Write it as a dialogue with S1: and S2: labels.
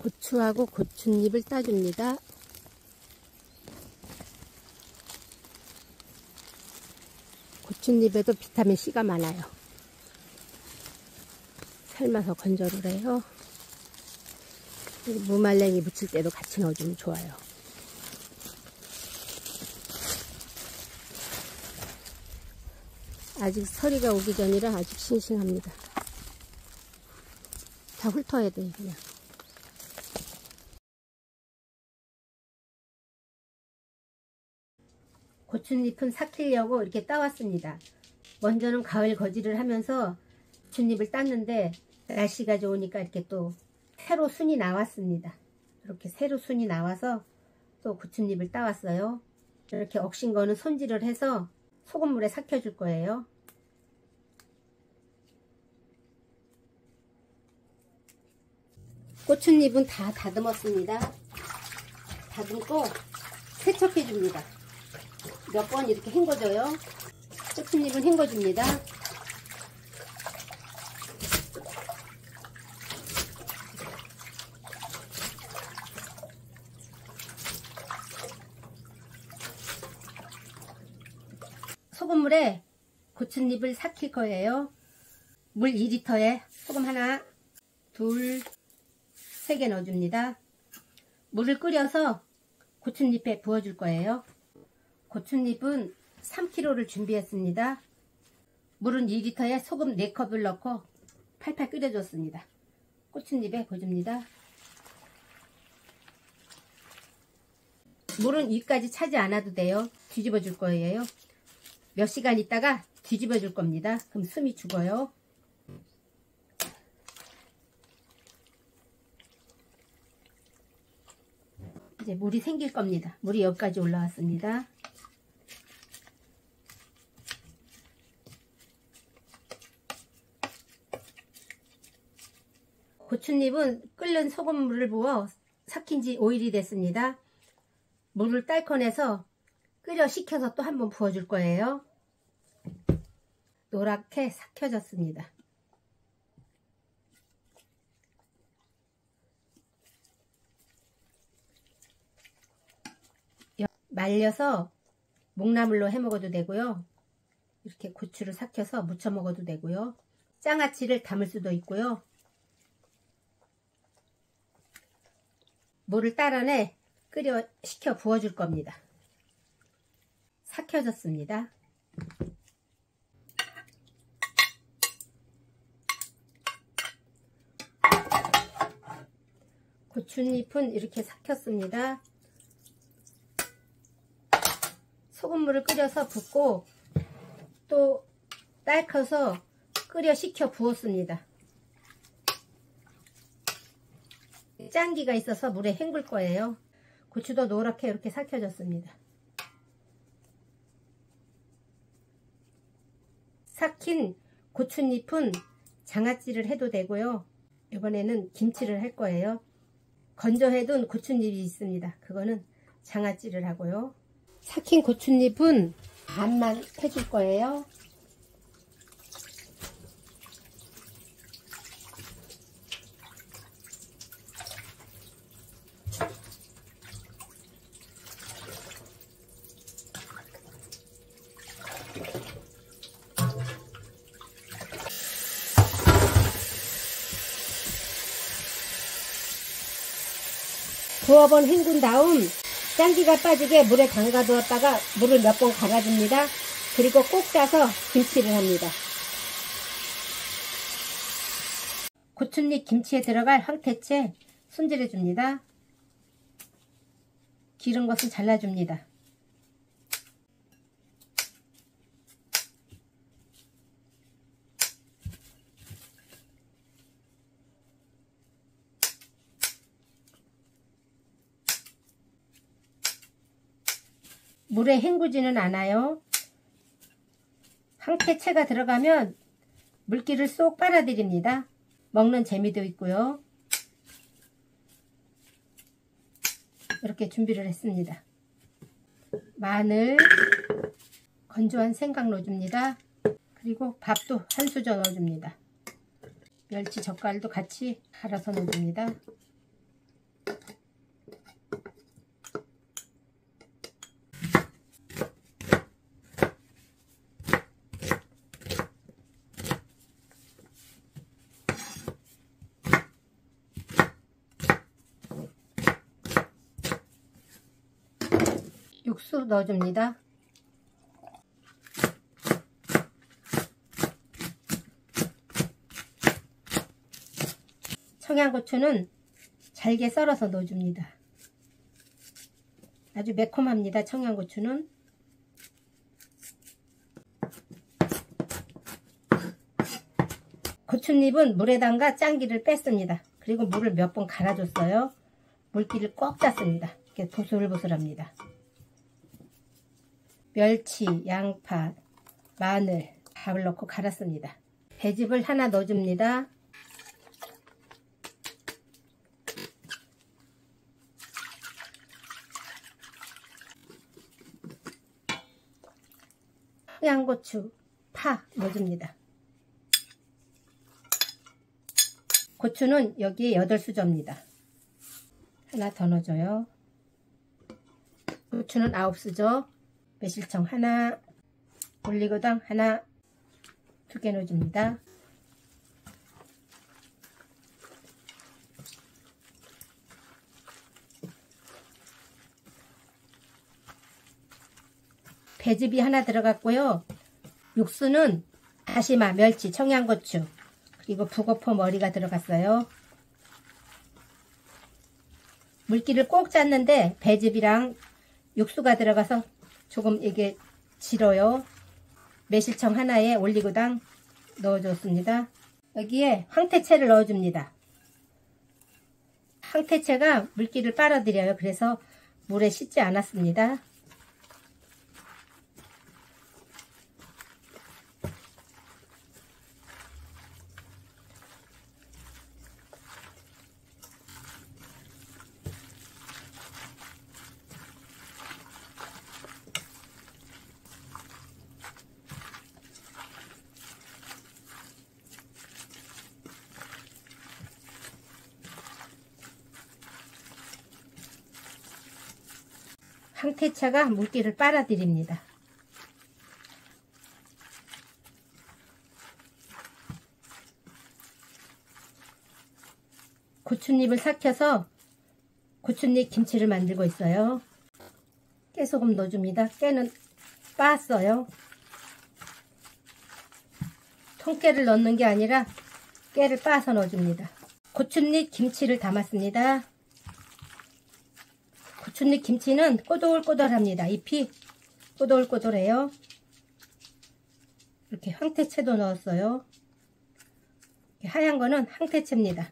S1: 고추하고 고추잎을 따줍니다. 고추잎에도 비타민C가 많아요. 삶아서 건조를 해요. 무말랭이 무칠 때도 같이 넣어주면 좋아요. 아직 서리가 오기 전이라 아직 싱싱합니다. 다 훑어야 돼요, 그냥. 고추잎은 삭히려고 이렇게 따왔습니다. 먼저는 가을 거지를 하면서 고추잎을 땄는데 날씨가 좋으니까 이렇게 또 새로 순이 나왔습니다. 이렇게 새로 순이 나와서 또 고추잎을 따왔어요. 이렇게 억신 거는 손질을 해서 소금물에 삭혀 줄 거예요. 고추잎은 다 다듬었습니다. 다듬고 세척해 줍니다. 몇 번 이렇게 헹궈줘요. 고추잎은 헹궈줍니다. 소금물에 고추잎을 삭힐 거예요. 물 2리터에 소금 하나, 둘, 3개 넣어줍니다. 물을 끓여서 고추잎에 부어줄 거예요. 고추잎은 3kg를 준비했습니다. 물은 2리터에 소금 4컵을 넣고 팔팔 끓여줬습니다. 고추잎에 부어줍니다. 물은 위까지 차지 않아도 돼요. 뒤집어 줄 거예요. 몇 시간 있다가 뒤집어 줄 겁니다. 그럼 숨이 죽어요. 이제 물이 생길 겁니다. 물이 여기까지 올라왔습니다. 고추잎은 끓는 소금물을 부어 삭힌 지 5일이 됐습니다. 물을 딸꺼내서 끓여 식혀서 또 한 번 부어줄 거예요. 노랗게 삭혀졌습니다. 말려서 묵나물로 해 먹어도 되고요. 이렇게 고추를 삭혀서 무쳐 먹어도 되고요. 장아찌를 담을 수도 있고요. 물을 따라내 끓여 식혀 부어줄 겁니다. 삭혀졌습니다. 고추잎은 이렇게 삭혔습니다. 소금물을 끓여서 붓고 또 딸커서 끓여 식혀 부었습니다. 짠기가 있어서 물에 헹굴 거예요. 고추도 노랗게 이렇게 삭혀졌습니다. 삭힌 고추잎은 장아찌를 해도 되고요. 이번에는 김치를 할 거예요. 건조해둔 고추잎이 있습니다. 그거는 장아찌를 하고요. 삭힌 고추잎은 반만 해줄 거예요. 두어 번 헹군 다음 짠기가 빠지게 물에 담가 두었다가 물을 몇 번 갈아줍니다. 그리고 꼭 짜서 김치를 합니다. 고추잎 김치에 들어갈 황태채 손질해 줍니다. 기른 것은 잘라줍니다. 물에 헹구지는 않아요. 황태채가 들어가면 물기를 쏙 빨아들입니다. 먹는 재미도 있고요. 이렇게 준비를 했습니다. 마늘, 건조한 생강 넣어줍니다. 그리고 밥도 한 수저 넣어줍니다. 멸치 젓갈도 같이 갈아서 넣어줍니다. 육수 넣어줍니다. 청양고추는 잘게 썰어서 넣어줍니다. 아주 매콤합니다. 청양고추는. 고추잎은 물에 담가 짠기를 뺐습니다. 그리고 물을 몇 번 갈아줬어요. 물기를 꼭 짰습니다. 이렇게 보슬보슬합니다. 멸치, 양파, 마늘, 밥을 넣고 갈았습니다. 배즙을 하나 넣어줍니다. 청양고추, 파 넣어줍니다. 고추는 여기에 8수저입니다. 하나 더 넣어줘요. 고추는 9수저, 매실청 하나, 올리고당 하나, 2개 넣어줍니다. 배즙이 하나 들어갔고요. 육수는 다시마, 멸치, 청양고추, 그리고 북어포 머리가 들어갔어요. 물기를 꼭 짰는데 배즙이랑 육수가 들어가서 조금 이게 질어요. 매실청 하나에 올리고당 넣어줬습니다. 여기에 황태채를 넣어줍니다. 황태채가 물기를 빨아들여요. 그래서 물에 씻지 않았습니다. 황태채가 물기를 빨아들입니다. 고추잎을 삭혀서 고추잎 김치를 만들고 있어요. 깨소금 넣어줍니다. 깨는 빻았어요. 통깨를 넣는 게 아니라 깨를 빻아서 넣어줍니다. 고추잎 김치를 담았습니다. 고추잎 김치는 꼬들꼬들합니다. 잎이 꼬들꼬들해요. 이렇게 황태채도 넣었어요. 하얀 거는 황태채입니다.